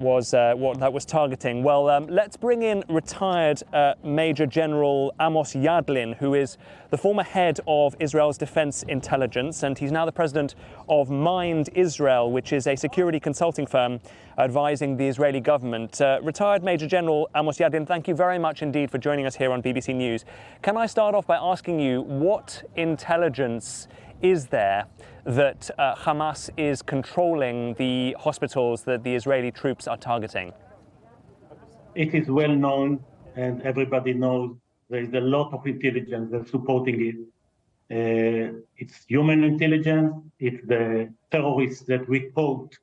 was what that was targeting. Well, let's bring in retired Major General AMOS YADLIN, who is the former head of Israel's defense intelligence, and he's now the president of Mind Israel, which is a security consulting firm advising the Israeli government. Retired Major General AMOS YADLIN, thank you very much indeed for joining us here on BBC News. Can I start off by asking you, what intelligence is there that Hamas is controlling the hospitals that the Israeli troops are targeting? It is well known, and everybody knows there is a lot of intelligence that's supporting it. It's human intelligence, it's the terrorists that we caught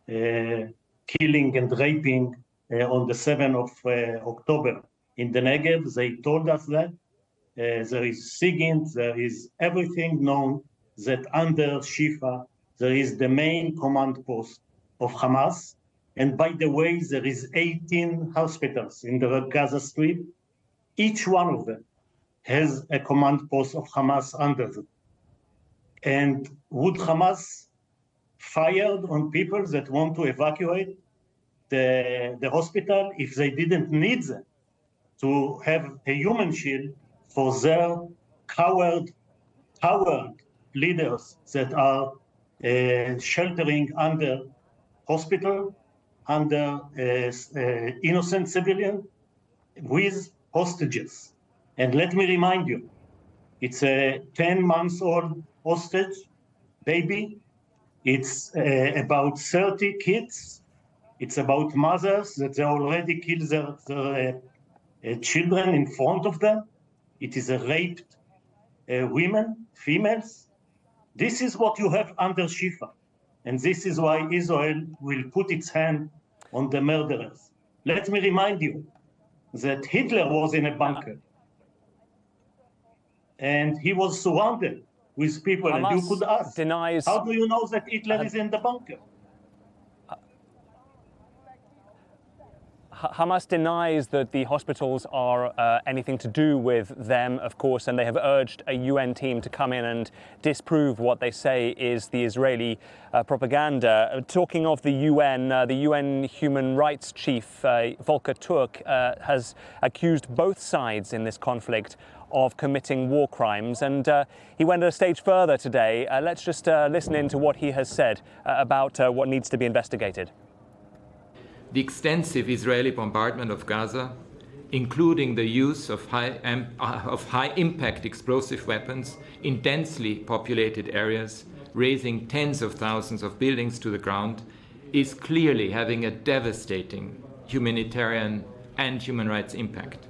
killing and raping on the 7th of October in the Negev. They told us that. There is SIGINT, there is everything known that under Shifa, there is the main command post of Hamas. And by the way, there is 18 hospitals in the Gaza Strip. Each one of them has a command post of Hamas under them. And would Hamas fire on people that want to evacuate the hospital if they didn't need them to have a human shield for their coward leaders that are sheltering under hospital, under innocent civilian with hostages? And let me remind you, it's a 10-month-old hostage baby. It's about 30 kids. It's about mothers that they already killed their children in front of them. It is a raped women, females. This is what you have under Shifa. And this is why Israel will put its hand on the murderers. Let me remind you that Hitler was in a bunker. And he was surrounded with people. Hamas and you could ask, denies... how do you know that Hitler is in the bunker? Hamas denies that the hospitals are anything to do with them, of course, and they have urged a UN team to come in and disprove what they say is the Israeli propaganda. Talking of the UN Human Rights Chief, Volker Turk, has accused both sides in this conflict of committing war crimes, and he went a stage further today. Let's just listen in to what he has said about what needs to be investigated. The extensive Israeli bombardment of Gaza, including the use of high-impact explosive weapons in densely populated areas, razing tens of thousands of buildings to the ground, is clearly having a devastating humanitarian and human rights impact.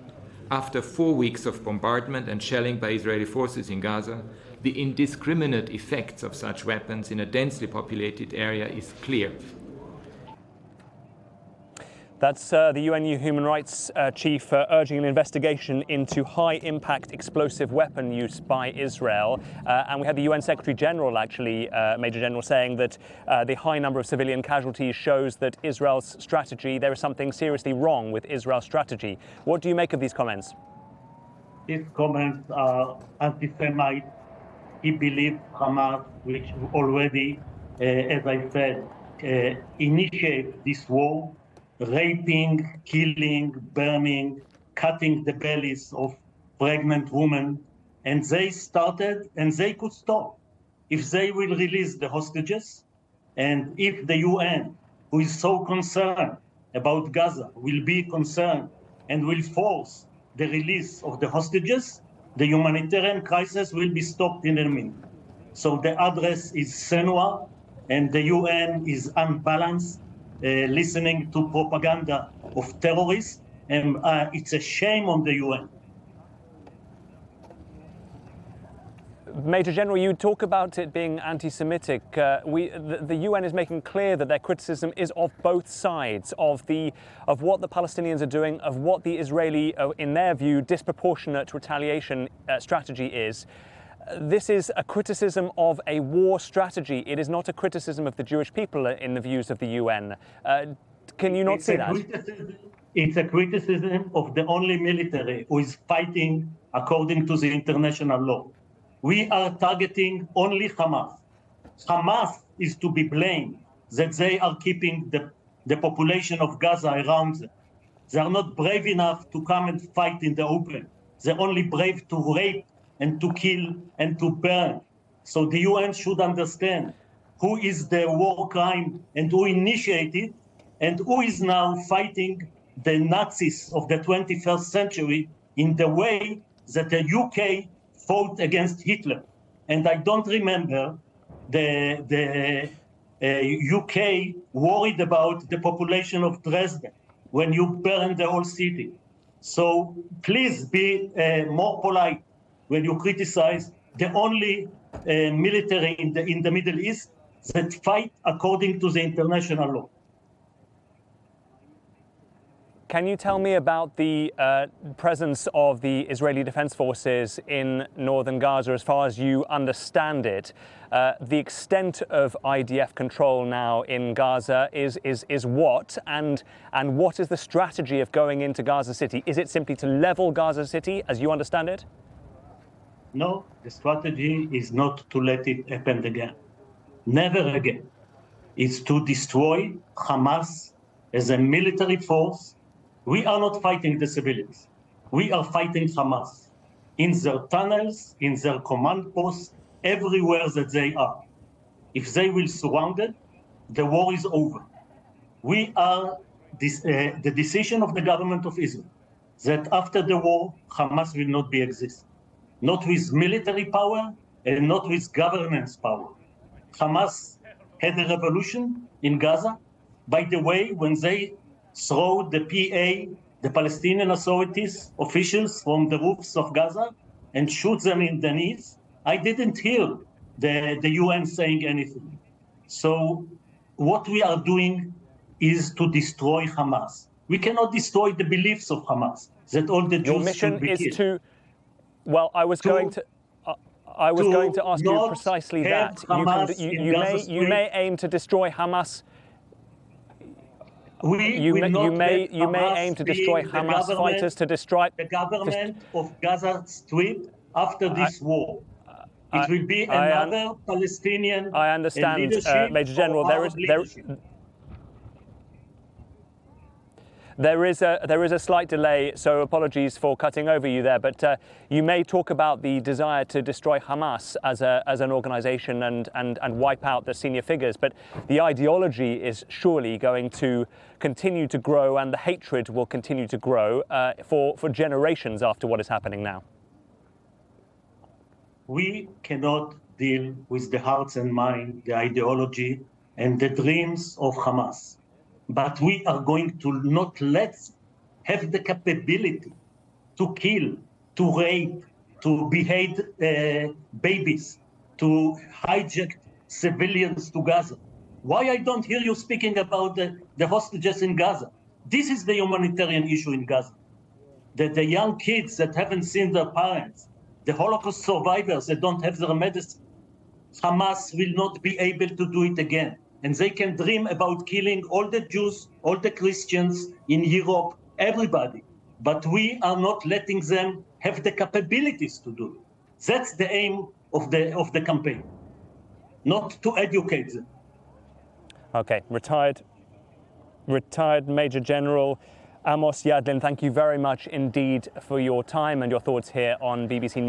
After 4 weeks of bombardment and shelling by Israeli forces in Gaza, the indiscriminate effects of such weapons in a densely populated area is clear. That's the UN Human Rights Chief urging an investigation into high-impact explosive weapon use by Israel. And we had the UN Secretary General, actually, Major General, saying that the high number of civilian casualties shows that Israel's strategy, there is something seriously wrong with Israel's strategy. What do you make of these comments? These comments are anti-Semite. He believes Hamas, which already, as I said, initiated this war, raping, killing, burning, cutting the bellies of pregnant women. And they started, and they could stop if they will release the hostages. And if the UN, who is so concerned about Gaza, will be concerned and will force the release of the hostages, the humanitarian crisis will be stopped in a minute. So the address is Senua, and the UN is unbalanced, listening to propaganda of terrorists, and it's a shame on the UN. Major General, you talk about it being anti-Semitic. The UN is making clear that their criticism is of both sides, of what the Palestinians are doing, of what the Israeli, in their view, disproportionate retaliation strategy is. This is a criticism of a war strategy. It is not a criticism of the Jewish people in the views of the UN. Can you not see that? It's a criticism of the only military who is fighting according to the international law. We are targeting only Hamas. Hamas is to be blamed that they are keeping the population of Gaza around them. They are not brave enough to come and fight in the open. They're only brave to rape and to kill and to burn. So the UN should understand who is the war crime and who initiated and who is now fighting the Nazis of the 21st century in the way that the UK fought against Hitler. And I don't remember the UK worried about the population of Dresden when you burn the whole city. So please be more polite when you criticize the only military in the Middle East that fight according to the international law. Can you tell me about the presence of the Israeli Defense Forces in northern Gaza as far as you understand it? The extent of IDF control now in Gaza is what? And what is the strategy of going into Gaza City? Is it simply to level Gaza City as you understand it? No, the strategy is not to let it happen again. Never again. It's to destroy Hamas as a military force. We are not fighting the civilians. We are fighting Hamas in their tunnels, in their command posts, everywhere that they are. If they will surround it, the war is over. We are the decision of the government of Israel that after the war, Hamas will not be exist. Not with military power and not with governance power. Hamas had a revolution in Gaza. By the way, when they throw the PA, the Palestinian authorities, officials from the roofs of Gaza and shoot them in the knees, I didn't hear the UN saying anything. So what we are doing is to destroy Hamas. We cannot destroy the beliefs of Hamas, that all the Jews should be killed. Your mission is to, well, I was going to ask you precisely that. You may aim to destroy Hamas. You may aim to destroy Hamas fighters to destroy the government of Gaza Strip after this war. It will be another Palestinian. I understand, Major General. There is a slight delay, so apologies for cutting over you there. But you may talk about the desire to destroy Hamas as an organisation and wipe out the senior figures. But the ideology is surely going to continue to grow, and the hatred will continue to grow for generations after what is happening now. We cannot deal with the hearts and mind, the ideology, and the dreams of Hamas. But we are going to not have the capability to kill, to rape, to behead babies, to hijack civilians to Gaza. Why I don't hear you speaking about the hostages in Gaza? This is the humanitarian issue in Gaza. The young kids that haven't seen their parents, the Holocaust survivors that don't have their medicine. Hamas will not be able to do it again. And they can dream about killing all the Jews, all the Christians in Europe, everybody. But we are not letting them have the capabilities to do it. That's the aim of the campaign, not to educate them. Okay, retired Major General AMOS YADLIN, thank you very much indeed for your time and your thoughts here on BBC News.